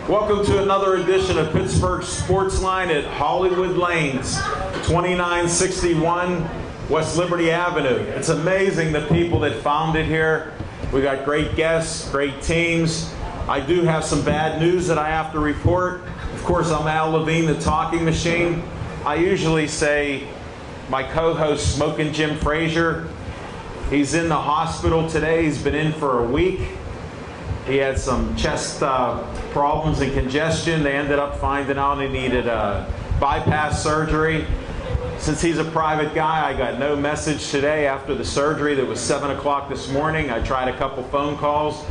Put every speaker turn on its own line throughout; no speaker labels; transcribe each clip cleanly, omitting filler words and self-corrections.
Welcome to another edition of Pittsburgh Sportsline at Hollywood Lanes, 2961 West Liberty Avenue. It's amazing the people that found it here. We got great guests, great teams. I do have some bad news that I have to report. Of course, I'm Al Levine, the talking machine. I usually say my co-host, Smokin' Jim Frazier, he's in the hospital today. He's been in for a week. He had some chest problems and congestion. They ended up finding out he needed bypass surgery. Since he's a private guy, I got no message today after the surgery. That was 7 o'clock this morning. I tried a couple phone calls.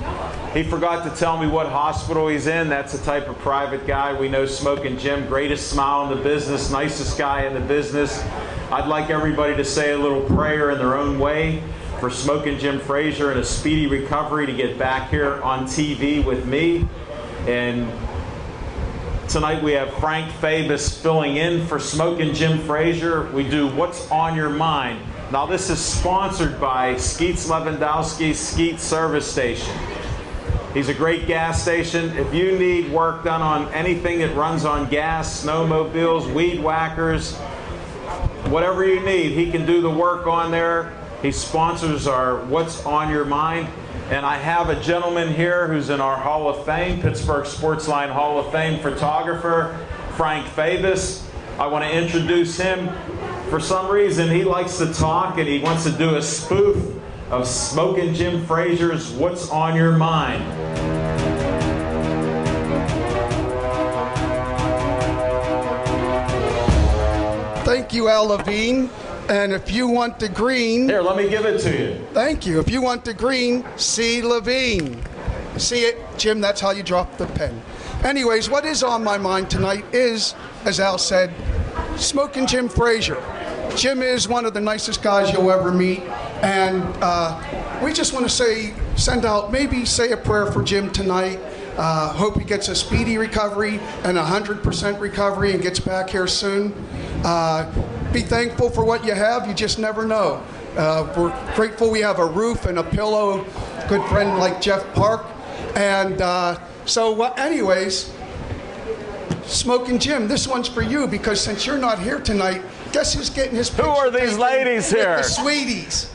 He forgot to tell me what hospital he's in. That's the type of private guy. We know Smokin' Jim, greatest smile in the business, nicest guy in the business. I'd like everybody to say a little prayer in their own way for Smokin' Jim Frazier and a speedy recovery to get back here on TV with me. And tonight we have Frank Fabus filling in for Smokin' Jim Frazier. We do What's on Your Mind. Now this is sponsored by Skeets Lewandowski Skeet Service Station. He's a great gas station. If you need work done on anything that runs on gas, snowmobiles, weed whackers, whatever you need, he can do the work on there. He sponsors our What's on Your Mind. And I have a gentleman here who's in our Hall of Fame, Pittsburgh Sportsline Hall of Fame photographer, Frank Fabus. I want to introduce him. For some reason, he likes to talk and he wants to do a spoof of Smokin' Jim Frazier's What's on Your Mind.
Thank you, Al Levine. And if you want the green...
Here, let me give it to you.
Thank you. If you want the green, C. Levine. See it? Jim, that's how you drop the pen. Anyways, what is on my mind tonight is, as Al said, Smokin' Jim Frazier. Jim is one of the nicest guys you'll ever meet. And we just want to send out, maybe say a prayer for Jim tonight. Hope he gets a speedy recovery and 100% recovery and gets back here soon. Be thankful for what you have. You just never know. We're grateful we have a roof and a pillow. Good friend like Jeff Park. And anyways, Smokin' Jim, this one's for you because since you're not here tonight, guess who's getting his picture?
Who are these ladies here?
The sweeties.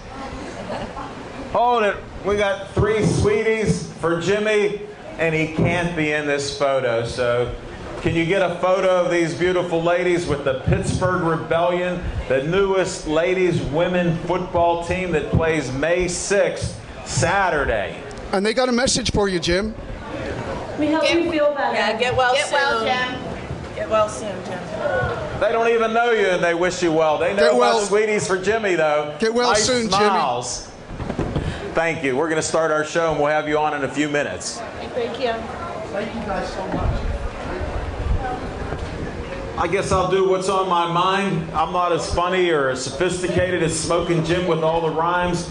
Hold it. We got 3 sweeties for Jimmy, and he can't be in this photo. So can you get a photo of these beautiful ladies with the Pittsburgh Rebellion, the newest ladies women football team that plays May 6th, Saturday?
And they got a message for you, Jim.
We hope you feel better.
Yeah, get well soon.
Jim.
Get well soon, Jim.
They don't even know you and they wish you well. They know about sweeties for Jimmy, though.
Get well
nice
soon,
smiles. Jimmy. Thank you. We're going to start our show and we'll have you on in a few minutes.
Thank you.
Thank you guys so much.
I guess I'll do what's on my mind. I'm not as funny or as sophisticated as Smokin' Jim with all the rhymes,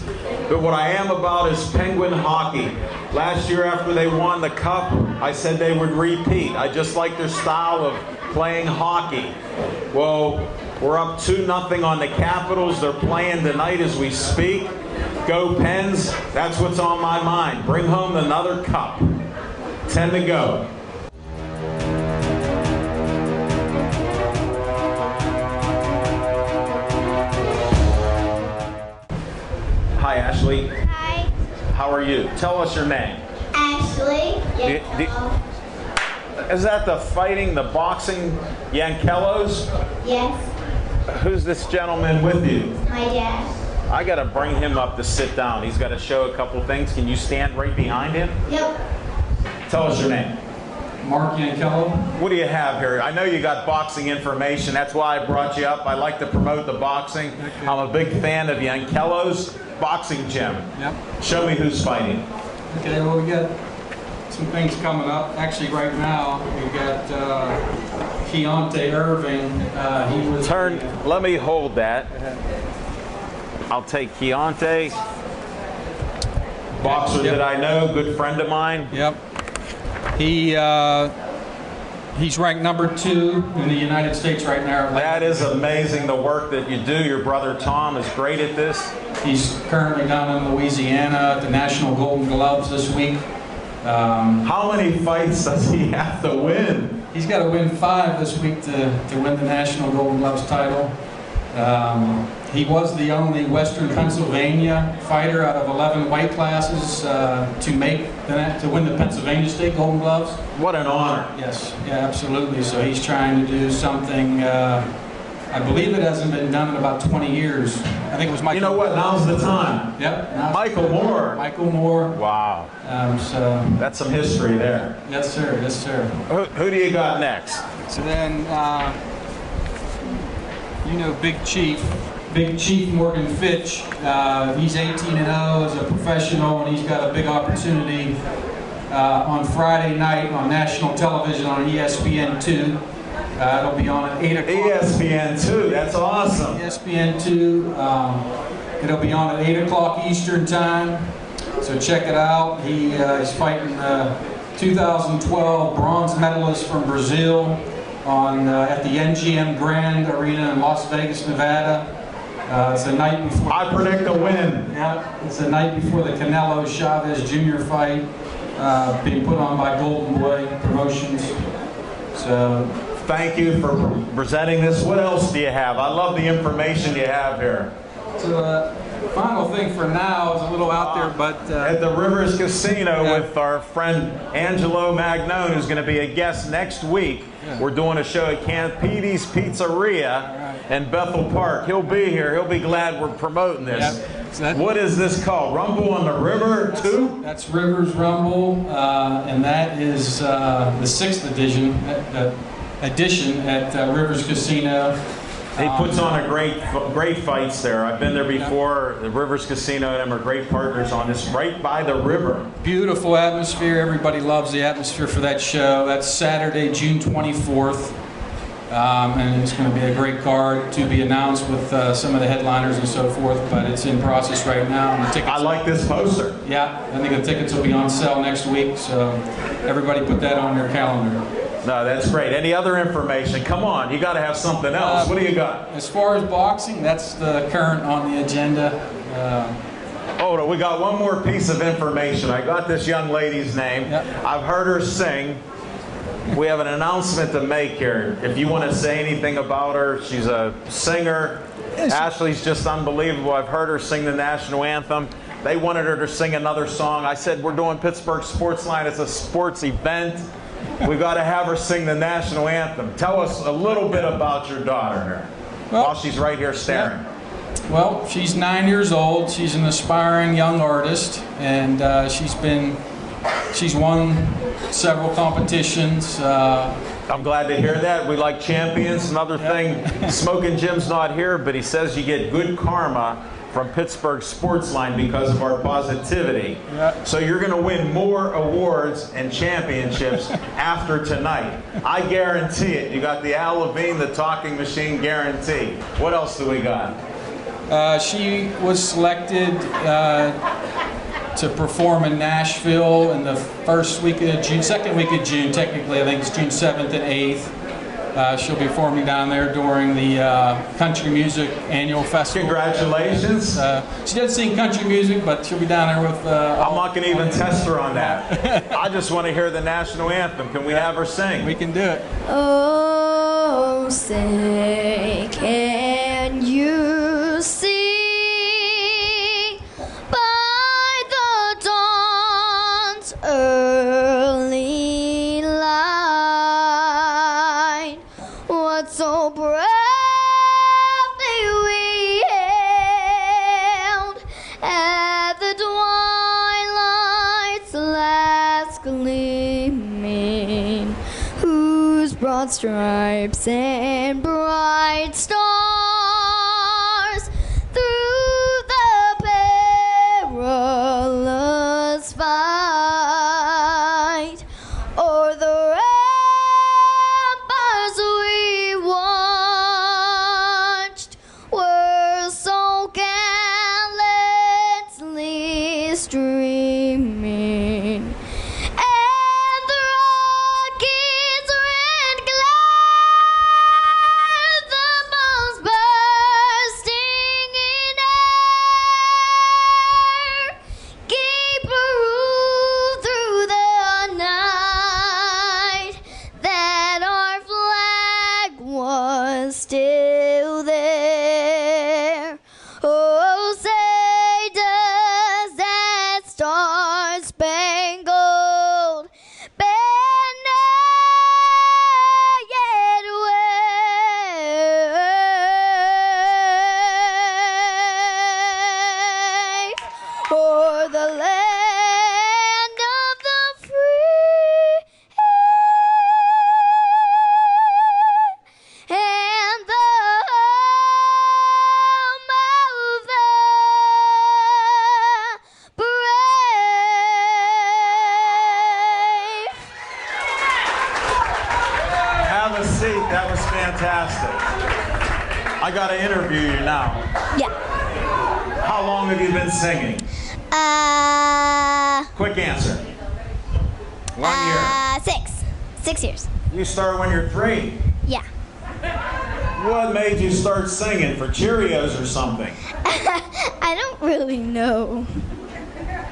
but what I am about is Penguin hockey. Last year after they won the cup, I said they would repeat. I just like their style of playing hockey. Well, we're up 2-0 on the Capitals. They're playing tonight as we speak. Go Pens. That's what's on my mind. Bring home another cup. 10 to go. Hi, Ashley.
Hi,
How are you? Tell us your name.
Ashley.
Is that the boxing Yankelos?
Yes,
Who's this gentleman with you?
my dad.
I got to bring him up to sit down. He's got to show a couple things. Can you stand right behind him?
Yep.
Tell us your name.
Mark Yankello.
What do you have here? I know you got boxing information. That's why I brought you up. I like to promote the boxing. I'm a big fan of Yankelo's boxing gym.
Yep.
Show me who's fighting.
Okay, well, we got some things coming up. Actually, right now, we've got Keontae Irving. He was
Let me hold that. I'll take Keontae. Boxer that I know, good friend of mine.
Yep. He's ranked #2 in the United States right now.
That is amazing, the work that you do. Your brother Tom is great at this.
He's currently down in Louisiana at the National Golden Gloves this week.
How many fights does he have to win?
He's got to win 5 this week to win the National Golden Gloves title. He was the only Western Pennsylvania fighter out of 11 weight classes to win the Pennsylvania State Golden Gloves.
What an honor.
Yes, yeah, absolutely. So he's trying to do something, I believe it hasn't been done in about 20 years. I think it was Michael.
You know what? Now's the time.
Yep.
Michael Moore.
Michael Moore.
Wow.
So
That's some history there.
yes, sir. Yes, sir.
Who do you got next?
So then, Big Chief Morgan Fitch. He's 18-0 as a professional, and he's got a big opportunity on Friday night on national television on ESPN2. It'll be on at 8 o'clock.
ESPN2, that's awesome.
ESPN2. It'll be on at 8 o'clock Eastern Time. So check it out. He is fighting 2012 bronze medalist from Brazil at the MGM Grand Arena in Las Vegas, Nevada. It's the night before.
I predict a win.
Yeah, it's the night before the Canelo Chavez Jr. fight, being put on by Golden Boy Promotions. So.
Thank you for presenting this. What else do you have? I love the information you have here.
So, final thing for now is a little out there, but
at the Rivers Casino with our friend Angelo Magnone, who's going to be a guest next week. Yeah. We're doing a show at Campidi's Pizzeria in Bethel Park. He'll be here. He'll be glad we're promoting this.
Yep. So
what is this called? Rumble on the River 2?
That's Rivers Rumble, and that is the 6th edition at Rivers Casino.
He puts on a great fights there. I've been there before. The Rivers Casino and them are great partners on this, right by the river.
Beautiful atmosphere. Everybody loves the atmosphere for that show. That's Saturday, June 24th. And it's going to be a great card to be announced with some of the headliners and so forth, but it's in process right now. And the tickets,
I like this poster.
Yeah, I think the tickets will be on sale next week, so everybody put that on their calendar.
No, that's great. Any other information? Come on, you got to have something else. What do you got?
As far as boxing, that's the current on the agenda.
Oh, we got one more piece of information. I got this young lady's name.
Yep.
I've heard her sing. We have an announcement to make here. If you want to say anything about her, she's a singer. Ashley's just unbelievable. I've heard her sing the national anthem. They wanted her to sing another song. I said, we're doing Pittsburgh Sports Line. It's a sports event. We've got to have her sing the national anthem. Tell us a little bit about your daughter here, while she's right here staring.
Yeah. Well, she's 9 years old. She's an aspiring young artist, and she's won several competitions.
I'm glad to hear that. We like champions. Another thing, Smoking Jim's not here, but he says you get good karma from Pittsburgh Sports Line because of our positivity.
Yeah.
So you're going to win more awards and championships after tonight. I guarantee it. You got the Al Levine, the talking machine guarantee. What else do we got?
She was selected to perform in Nashville in the second week of June, technically. I think it's June 7th and 8th. She'll be performing down there during the Country Music Annual Festival.
Congratulations.
She doesn't sing country music, but she'll be down there with...
I'm not going to even test her on that. I just want to hear the national anthem. Can we have her sing?
We can do it.
Oh, say, can you see by the dawn's early light what so bravely we hailed at the twilight's last gleaming, whose broad stripes and bright stars through the perilous fight o'er the ramparts we watched were so gallantly streaming. And the rockets red glare, the for the land of the free and the home of the brave.
Have a seat. That was fantastic. I got to interview you now.
Yeah.
How long have you been singing? Quick answer. 1 year.
6 years.
You started when you're 3.
Yeah.
What made you start singing? For Cheerios or something?
I don't really know.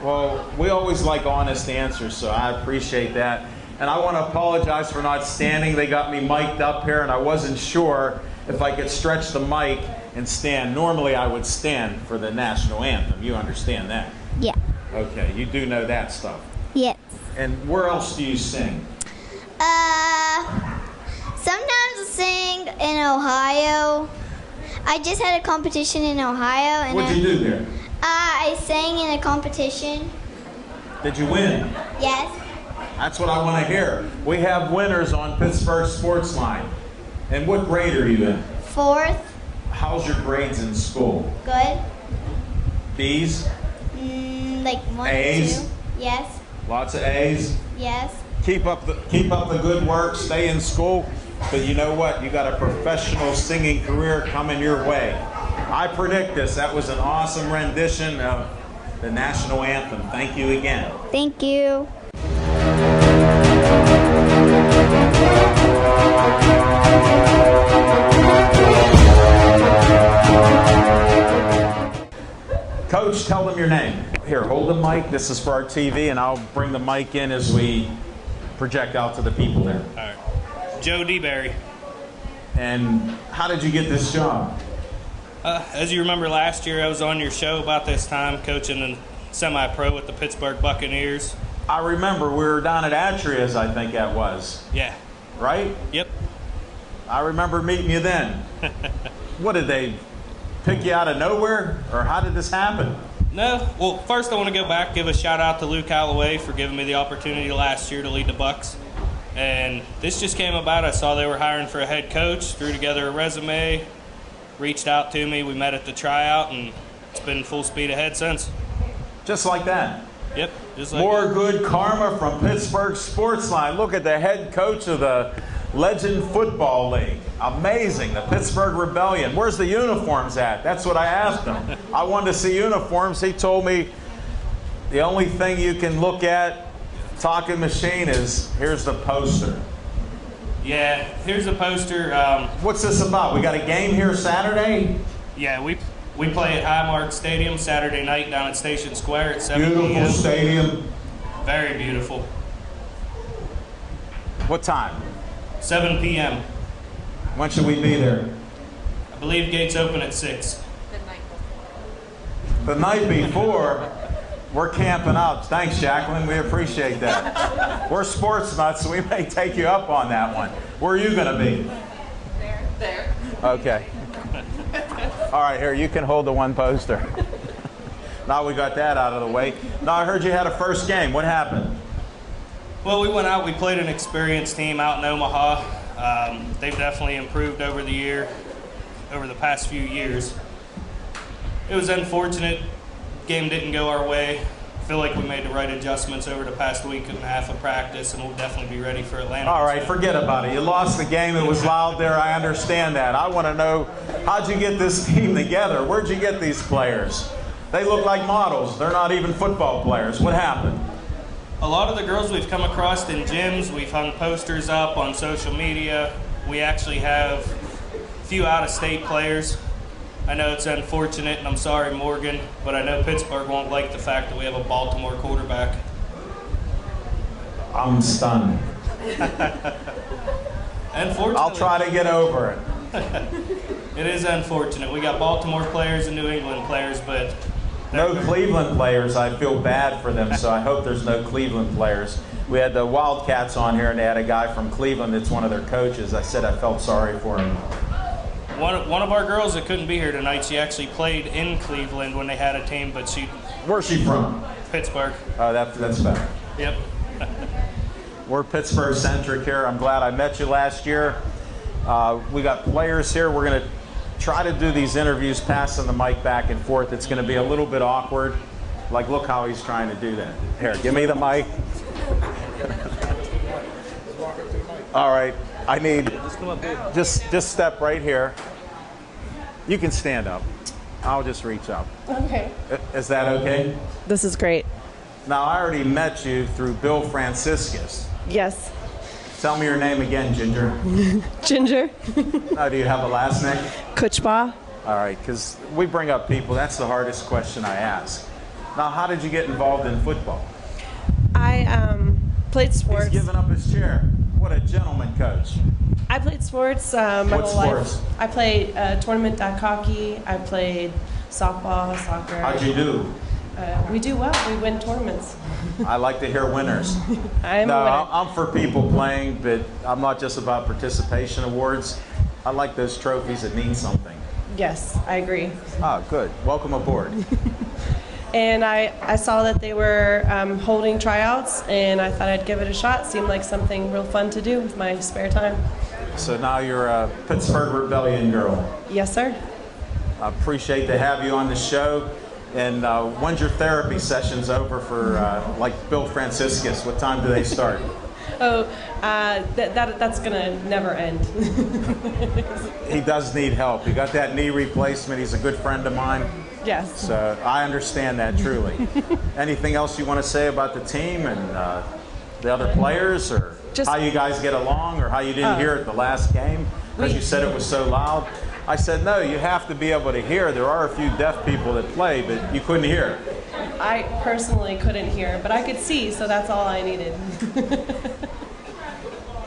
Well, we always like honest answers, so I appreciate that. And I want to apologize for not standing. They got me mic'd up here, and I wasn't sure if I could stretch the mic and stand. Normally, I would stand for the national anthem. You understand that?
Yeah.
Okay, you do know that stuff.
Yes.
And where else do you sing?
Sometimes I sing in Ohio. I just had a competition in Ohio, and
What'd you do there?
I sang in a competition.
Did you win?
Yes.
That's what I want to hear. We have winners on Pittsburgh Sports Line. And what grade are you in?
4th.
How's your grades in school?
Good.
B's?
Like 1
A's?
or 2. Yes.
Lots of A's?
Yes.
Keep up the good work, stay in school, but you know what? You got a professional singing career coming your way. I predict this. That was an awesome rendition of the national anthem. Thank you again.
Thank you.
Coach, tell them your name. Here, hold the mic. This is for our TV, and I'll bring the mic in as we project out to the people there.
All right. Joe DeBerry.
And how did you get this job?
As you remember last year, I was on your show about this time, coaching in semi-pro with the Pittsburgh Buccaneers.
I remember we were down at Atria's, I think that was.
Yeah.
Right?
Yep.
I remember meeting you then. What, did they pick you out of nowhere? Or how did this happen?
No. Well, first I want to go back, give a shout out to Luke Alloway for giving me the opportunity last year to lead the Bucs. And this just came about. I saw they were hiring for a head coach, threw together a resume, reached out to me. We met at the tryout, and it's been full speed ahead since.
Just like that.
Yep. Just like
More
that.
good karma from Pittsburgh Sports Line. Look at the head coach of the Legend Football League. Amazing. The Pittsburgh Rebellion. Where's the uniforms at? That's what I asked him. I wanted to see uniforms. He told me the only thing you can look at, talking machine, is here's the poster.
Yeah, here's the poster.
What's this about? We got a game here Saturday?
Yeah, we play at Highmark Stadium Saturday night down at Station Square at 7
Beautiful
p.m.
stadium.
Very beautiful.
What time?
7 p.m.
When should we be there?
I believe gates open at 6.
The night before, we're camping out. Thanks, Jacqueline. We appreciate that. We're sports nuts, so we may take you up on that one. Where are you going to be?
There.
Okay. All right, here, you can hold the one poster. Now we got that out of the way. Now I heard you had a first game. What happened?
Well, we went out. We played an experienced team out in Omaha. They've definitely improved over the past few years. It was unfortunate. Game didn't go our way. I feel like we made the right adjustments over the past week and a half of practice, and we'll definitely be ready for Atlanta.
All right, forget about it. You lost the game. It was loud there. I understand that. I want to know, how'd you get this team together? Where'd you get these players? They look like models. They're not even football players. What happened?
A lot of the girls we've come across in gyms, we've hung posters up on social media. We actually have a few out-of-state players. I know it's unfortunate, and I'm sorry, Morgan, but I know Pittsburgh won't like the fact that we have a Baltimore quarterback.
I'm stunned.
Unfortunately,
I'll try to get over it.
it is unfortunate. We got Baltimore players and New England players, but
No Cleveland players. I feel bad for them, so I hope there's no Cleveland players. We had the Wildcats on here, and they had a guy from Cleveland that's one of their coaches. I said I felt sorry for him.
one of our girls that couldn't be here tonight, she actually played in Cleveland when they had a team, but she
Where's she from?
Pittsburgh.
Oh, that's better.
Yep.
We're Pittsburgh centric here. I'm glad I met you last year. We got players here. We're going to try to do these interviews passing the mic back and forth. It's going to be a little bit awkward. Like, look how he's trying to do that. Here, give me the mic. All right, I need, just step right here. You can stand up. I'll just reach up.
Okay.
Is that okay?
This is great.
Now, I already met you through Bill Franciscus.
Yes.
Tell me your name again, Ginger.
Ginger.
Oh, do you have a last name?
Kuchba.
All right, because we bring up people. That's the hardest question I ask. Now, how did you get involved in football?
I played sports.
He's giving up his chair. What a gentleman coach.
I played sports my
What
whole
sports?
life. I played tournament duck hockey. I played softball, soccer.
How'd you do?
We do well. We win tournaments.
I like to hear winners.
I am
No,
a winner.
I'm for people playing, but I'm not just about participation awards. I like those trophies that mean something.
Yes, I agree.
Oh, good. Welcome aboard.
And I saw that they were holding tryouts, and I thought I'd give it a shot. Seemed like something real fun to do with my spare time.
So now you're a Pittsburgh Rebellion girl.
Yes, sir.
I appreciate to have you on the show. And when's your therapy sessions over for like Bill Franciscus? What time do they start?
Oh, that's gonna never end.
He does need help. He got that knee replacement. He's a good friend of mine.
Yes.
So I understand that truly. Anything else you want to say about the team and the other players, or
Just-
how you guys get along, or how you didn't hear it the last game because you said it was so loud? I said, no, you have to be able to hear. There are a few deaf people that play, but you couldn't hear.
I personally couldn't hear, but I could see, so that's all I needed.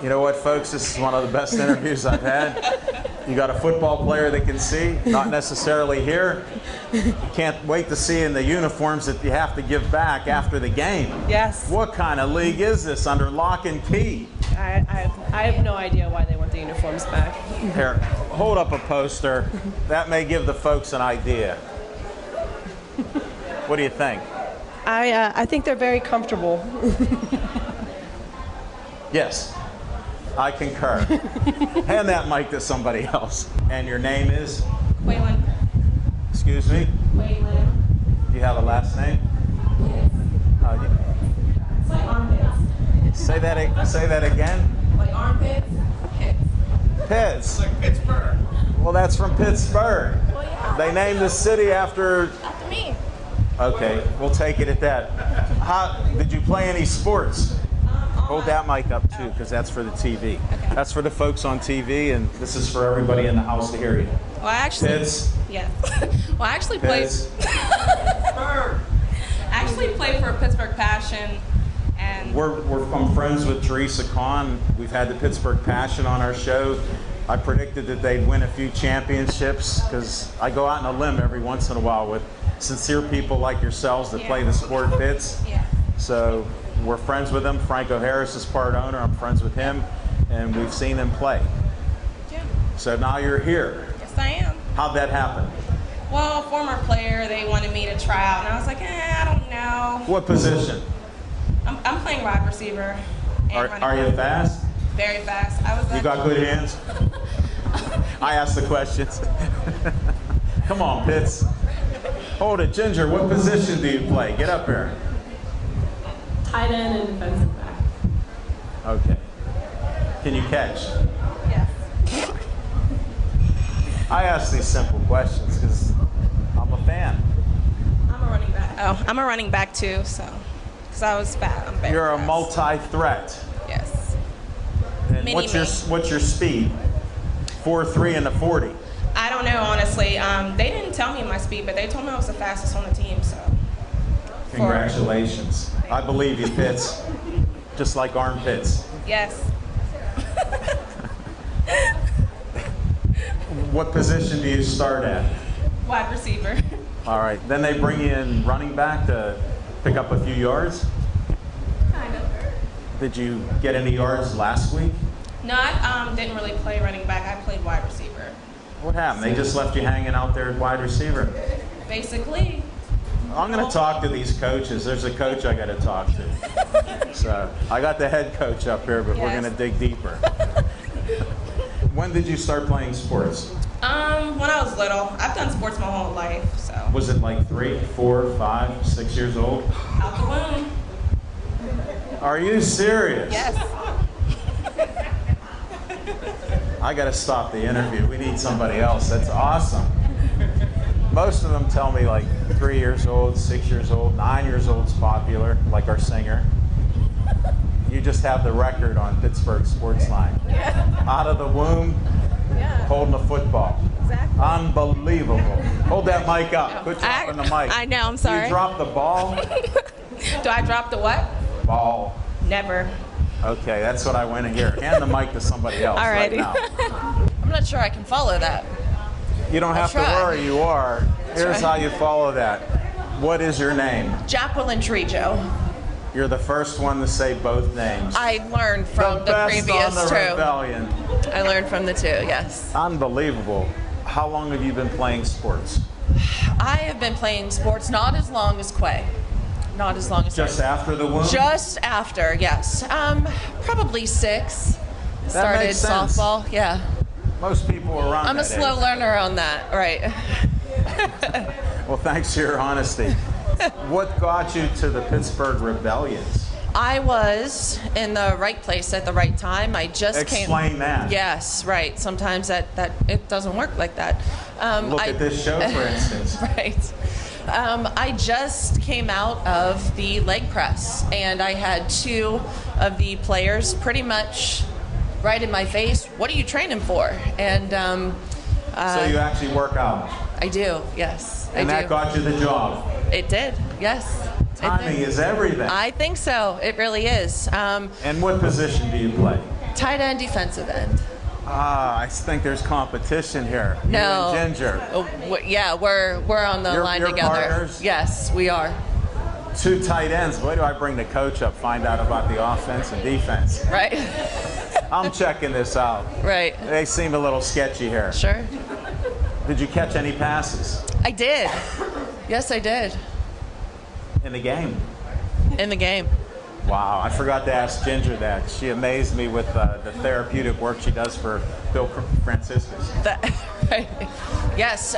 You know what, folks? This is one of the best interviews I've had. You got a football player that can see, not necessarily hear. You can't wait to see in the uniforms that you have to give back after the game.
Yes.
What kind of league is this under lock and key?
I have no idea why they want the uniforms back.
Here, hold up a poster. That may give the folks an idea. What do you think?
I think they're very comfortable.
Yes, I concur. Hand that mic to somebody else. And your name is?
Waylon.
Excuse me?
Waylon.
Do you have a last name?
Yes. It's like armpits.
Say that again.
Like armpits. Hits.
Pitts.
Like Pittsburgh.
Well, that's from Pittsburgh.
Well, yeah.
They named the city after.
After me.
Okay, we'll take it at that. How did you play any sports? Hold that mic up too, because that's for the TV.
Okay.
That's for the folks on TV, and this is for everybody in the house to hear you.
Well, I actually.
Pitts.
Yes. Well, I actually played.
Pitts.
I actually played for Pittsburgh Passion, and
I'm friends with Teresa Kahn. We've had the Pittsburgh Passion on our show. I predicted that they'd win a few championships because I go out on a limb every once in a while with sincere people like yourselves that play the sport Pitts.
yeah.
So we're friends with them. Frank O'Harris is part owner. I'm friends with him, and we've seen them play.
Yeah.
So now you're here.
Yes, I am.
How'd that happen?
Well, former player, they wanted me to try out, and I was like, I don't know.
What position?
I'm playing wide receiver. And running
Are you
back.
fast?
Very fast. I was.
You got good hands? I asked the questions. Come on, Pitts. Hold it, Ginger. What position do you play? Get up here.
Tight end and defensive back.
Okay. Can you catch?
Yes.
I ask these simple questions because I'm a fan.
I'm a running back. Oh, I'm a running back too. So, because I was fat, I'm very
You're a
fast.
multi-threat.
Yes.
And
Mini
what's
me.
your speed? 4.3 and the 40.
I don't know, honestly. They didn't tell me my speed, but they told me I was the fastest on the team. So.
Congratulations. I believe you, Pitts. Just like armpits.
Yes.
What position do you start at?
Wide receiver.
All right. Then they bring you in running back to pick up a few yards.
Kind of.
Did you get any yards last week?
No, I didn't really play running back. I played wide receiver.
What happened? They just left you hanging out there at wide receiver.
Basically.
I'm going to talk to these coaches. There's a coach I got to talk to. So I got the head coach up here, but we're going to dig deeper. When did you start playing sports?
When I was little. I've done sports my whole life, so.
Was it like 3, 4, 5, 6 years old?
Out the womb.
Are you serious?
Yes.
I got to stop the interview. We need somebody else. That's awesome. Most of them tell me like 3 years old, 6 years old, 9 years old is popular, like our singer. You just have the record on Pittsburgh Sportsline.
Yeah.
Out of the womb,
Yeah.
holding a football.
Exactly.
Unbelievable. Hold that mic up. Quit dropping the mic.
I know, I'm sorry.
You drop the ball?
Do I drop the what?
Ball.
Never.
Okay, that's what I want to hear. Hand the mic to somebody else right
Alrighty.
now.
I'm not sure I can follow that.
You don't have to
try.
worry, you are. Here's
try.
how you follow that. What is your name?
Jacqueline Trejo.
You're the first one to say both names.
I learned from the
best
previous
on the
two.
rebellion.
I learned from the two, yes.
Unbelievable. How long have you been playing sports?
I have been playing sports not as long as Quay. Not as long as
Just after the womb?
Just after, yes. Probably 6. Started
makes sense.
softball, yeah.
Most people around
I'm a
that
slow
age.
learner on that, right.
Well, thanks for your honesty. What got you to the Pittsburgh Rebellions?
I was in the right place at the right time. I just came.
Explain that.
Yes, right. Sometimes that it doesn't work like that.
Look at this show, for instance.
Right. I just came out of the leg press, and I had 2 of the players pretty much right in my face. What are you training for? And
So you actually work out.
I do. Yes,
And
I
that
do.
got you the job.
It did. Yes. it
Timing
did.
is everything.
I think so. It really is.
And what position do you play?
Tight end, defensive end.
I think there's competition here.
No.
You and Ginger.
Oh, yeah, we're on the line
You're
together.
partners?
Yes, we are.
2 tight ends. Why do I bring the coach up? Find out about the offense and defense.
Right.
I'm checking this out.
Right.
They seem a little sketchy here.
Sure.
Did you catch any passes
I did. Yes, I did.
in the game?
In the game.
Wow, I forgot to ask Ginger that. She amazed me with the therapeutic work she does for Bill Franciscus.
Right. Yes,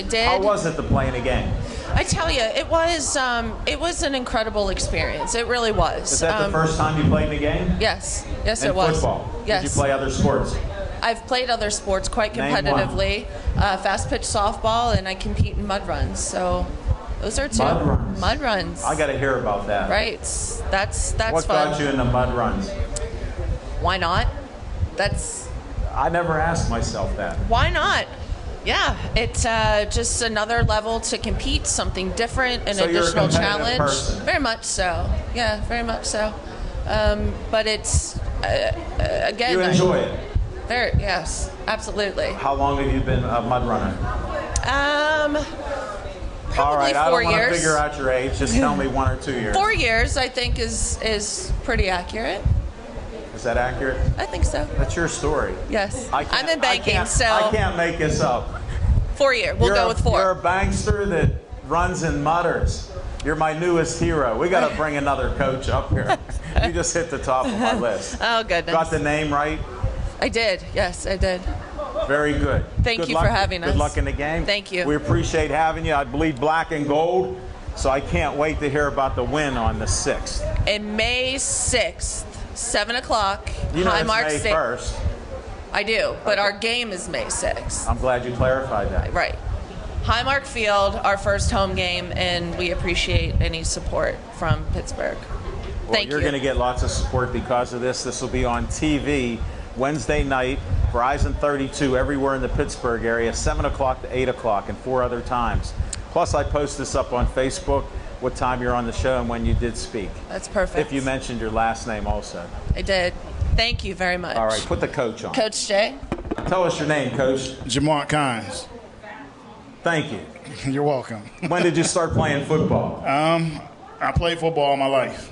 did.
How was it to play in a game?
I tell you, it was an incredible experience. It really was.
Is that the first time you played in a game?
Yes. Yes,
In
it was.
football?
Yes.
Did you play other sports?
I've played other sports quite
Name one.
competitively. Fast pitch softball, and I compete in mud runs. So those are 2.
Mud runs.
Mud runs.
I got to hear about that.
Right. That's
What
fun.
got you into mud runs?
Why not? That's
I never asked myself that.
why not? Yeah, it's just another level to compete, something different, an
So you're a
additional
competitive
challenge.
person.
Very much so. Yeah, very much so. But it's again.
You enjoy it.
There, yes, absolutely.
How long have you been a mud runner?
Probably
All right, I
4
don't want to
years.
figure out your age. Just tell me 1 or 2 years.
4 years, I think, is pretty accurate.
Is that accurate?
I think so.
That's your story.
Yes,
I can't-
I'm in banking,
I
so
can't make this up.
4 year. We'll
You're
go
a-
with 4.
You're a bankster that runs and mutters. You're my newest hero. We got to bring another coach up here. You just hit the top of my list.
Oh goodness.
Got the name right?
I did. Yes, I did.
Very good.
Thank
Good
you
luck-
for having us.
Good luck in the game.
Thank you.
We appreciate having you. I bleed black and gold, so I can't wait to hear about the win on the 6th.
And May 6th, 7 o'clock,
You know it's
Highmark
May
State.
1st.
I do, but
Okay.
our game is May 6th.
I'm glad you clarified that.
Right. Highmark Field, our first home game, and we appreciate any support from Pittsburgh.
Well,
Thank
you're
you.
going to get lots of support because of this. This will be on TV Wednesday night, Verizon 32, everywhere in the Pittsburgh area, 7 o'clock to 8 o'clock, and 4 other times. Plus, I post this up on Facebook, what time you're on the show and when you did speak.
That's perfect.
If you mentioned your last name also.
I did. Thank you very much.
All right, put the coach on.
Coach Jay.
Tell us your name, Coach.
Jamar Kynes.
Thank you.
You're welcome.
When did you start playing football?
I played football all my life.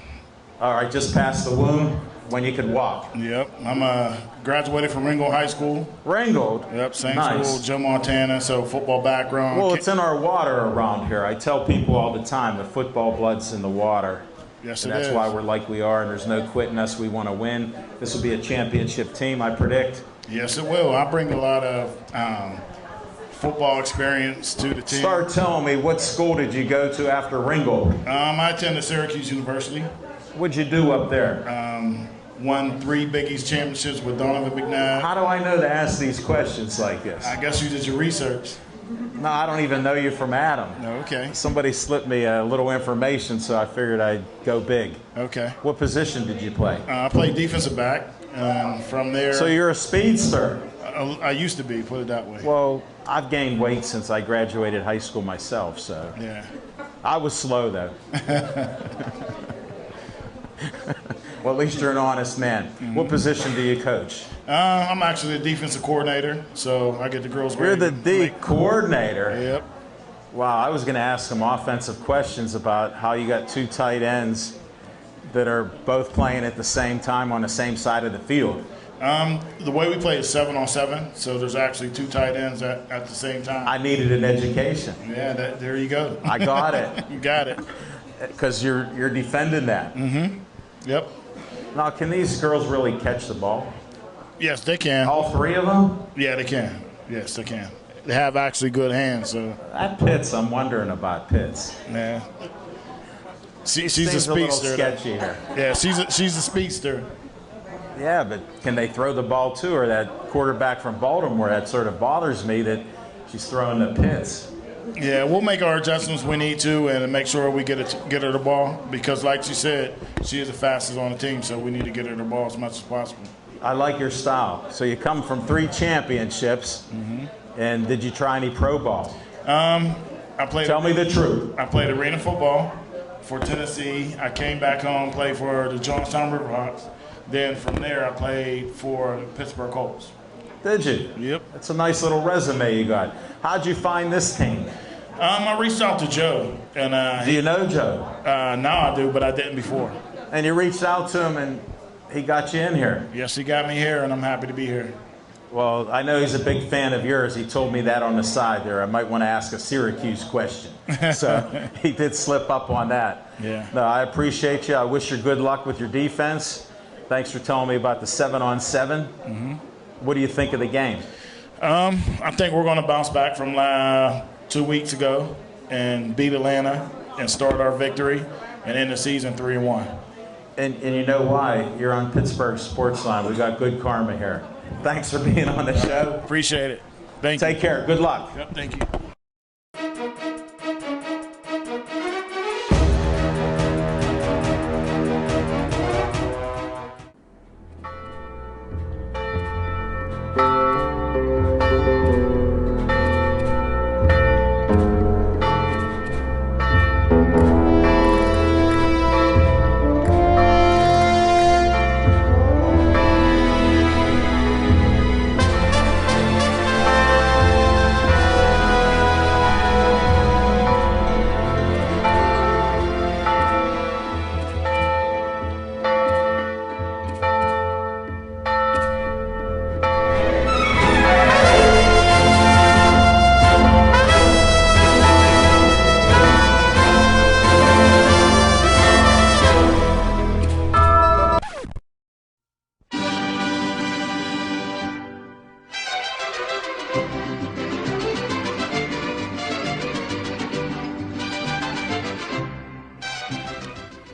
All right, just past the womb? when you could walk.
Yep. I'm graduated from Ringgold High School.
Ringgold?
Yep, same
Nice.
school, Joe Montana, so football background.
Well, it's in our water around here. I tell people all the time the football blood's in the water.
Yes,
And
it
that's
is.
why we're like we are, and there's no quitting us. We want to win. This will be a championship team, I predict.
Yes, it will. I bring a lot of football experience to the team.
Start telling me, what school did you go to after Ringgold?
I attended Syracuse University.
What'd you do up there?
Won 3 Big East championships with Donovan McNabb.
How do I know to ask these questions like this?
I guess you did your research.
No, I don't even know you from Adam.
Okay.
Somebody slipped me a little information, so I figured I'd go big.
Okay.
What position did you play?
I played defensive back. From there.
So you're a speedster.
I used to be, put it that way.
Well, I've gained weight since I graduated high school myself, so.
Yeah.
I was slow, though. Well, at least you're an honest man.
Mm-hmm.
What position do you coach?
I'm actually the defensive coordinator, so I get the girls
You're
ready.
the D coordinator?
Yep.
Wow, I was going to ask some offensive questions about how you got 2 tight ends that are both playing at the same time on the same side of the field.
The way we play is 7-on-7, so there's actually 2 tight ends at the same time.
I needed an education.
Yeah, there you go.
I got it.
You got it.
Because you're defending that.
Mm-hmm. Yep.
Now, can these girls really catch the ball?
Yes, they can.
All 3 of them?
Yeah, they can. Yes, they can. They have actually good hands. So
that Pitts, I'm wondering about Pitts.
Yeah. She's a
Seems a little
speedster.
sketchy here.
Yeah, she's a speedster.
Yeah, but can they throw the ball to her? That quarterback from Baltimore, that sort of bothers me that she's throwing the Pitts.
Yeah, we'll make our adjustments we need to and make sure we get her the ball because, like she said, she is the fastest on the team, so we need to get her the ball as much as possible.
I like your style. So you come from 3 championships, and did you try any pro ball? Tell me the truth.
I played arena football for Tennessee. I came back home, played for the Johnstown Riverhawks. Then from there, I played for the Pittsburgh Colts.
Did you?
Yep.
That's a nice little resume you got. How'd you find this team?
I reached out to Joe. And
do you know Joe?
Now I do, but I didn't before.
And you reached out to him, and he got you in here?
Yes, he got me here, and I'm happy to be here.
Well, I know he's a big fan of yours. He told me that on the side there. I might want to ask a Syracuse question. So he did slip up on that.
Yeah.
No, I appreciate you. I wish you good luck with your defense. Thanks for telling me about the 7-on-7. What do you think of the game?
I think we're going to bounce back from 2 weeks ago and beat Atlanta and start our victory and end the season 3-1.
And you know why? You're on Pittsburgh Sportsline. We got good karma here. Thanks for being on the show.
Appreciate it. Thank you.
Take care. Good luck.
Yep, thank you.